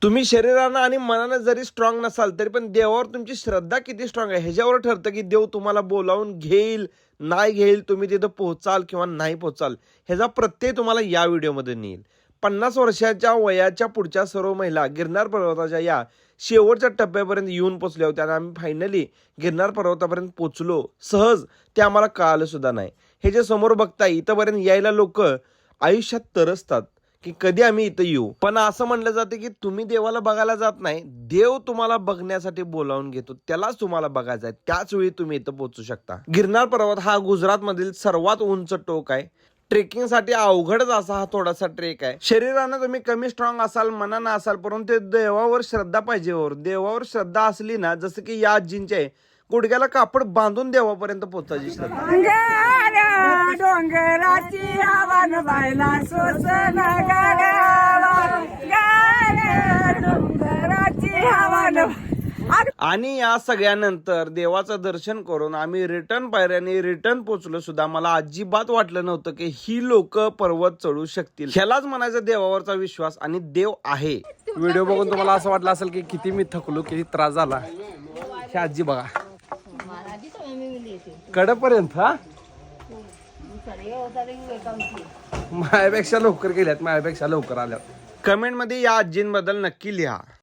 तुम्ही शरीरानं आणि मनानं जरी स्ट्रॉंग नसाल तरी पण देवावर तुमची श्रद्धा किती स्ट्रॉंग आहे ह्याच्यावर ठरतं की देव तुम्हाला बोलावून घेईल नाही घेईल, तुम्ही तिथं पोहोचाल किंवा नाही पोहोचाल, ह्याचा प्रत्यय तुम्हाला या व्हिडिओमध्ये नेईल. 50 वर्षाच्या वयाच्या पुढच्या सर्व महिला गिरनार पर्वताच्या या शेवटच्या टप्प्यापर्यंत येऊन पोचल्या होत्या आणि आम्ही फायनली गिरनार पर्वतापर्यंत पोचलो सहज, ते आम्हाला कळालं सुद्धा नाही. हे जे समोर बघताय इथंपर्यंत यायला लोक आयुष्यात तरसतात की कधी आम्ही इथं येऊ. पण असं म्हणलं जाते की तुम्ही देवाला बघायला जात नाही, देव तुम्हाला बघण्यासाठी बोलावून घेतो, त्यालाच तुम्हाला बघायचं आहे, त्याच वेळी तुम्ही इथं पोहोचू शकता. गिरनार पर्वत हा गुजरात मधील सर्वात उंच टोक आहे. ट्रेकिंगसाठी अवघडच असा हा थोडासा ट्रेक आहे. शरीरानं तुम्ही कमी स्ट्रॉंग असाल, मनानं असाल, परंतु देवावर श्रद्धा पाहिजे. देवावर श्रद्धा असली ना, जसं की या आजींच्या आहे, गुडघ्याला कापड बांधून देवापर्यंत पोहोचायची श्रद्धा. डोंगराची हवा बायला सोसन डोंगराची हवा. आणि या सगळ्यानंतर देवाचं दर्शन करून आम्ही रिटर्न पायऱ्याने रिटर्न पोहोचलो सुद्धा. मला अजिबात वाटलं नव्हतं की ही लोक पर्वत चढू शकतील. ह्यालाच म्हणायचं देवावरचा विश्वास, आणि देव आहे. व्हिडिओ बघून तुम्हाला असं वाटलं असेल की किती मी थकलो, किती त्रास झाला. ही आजी बघा कडपर्यंत, हा माझ्यापेक्षा लवकर गेल्यात, माझ्यापेक्षा लवकर आल्यात. कमेंट मध्ये या आजींबद्दल नक्की लिहा.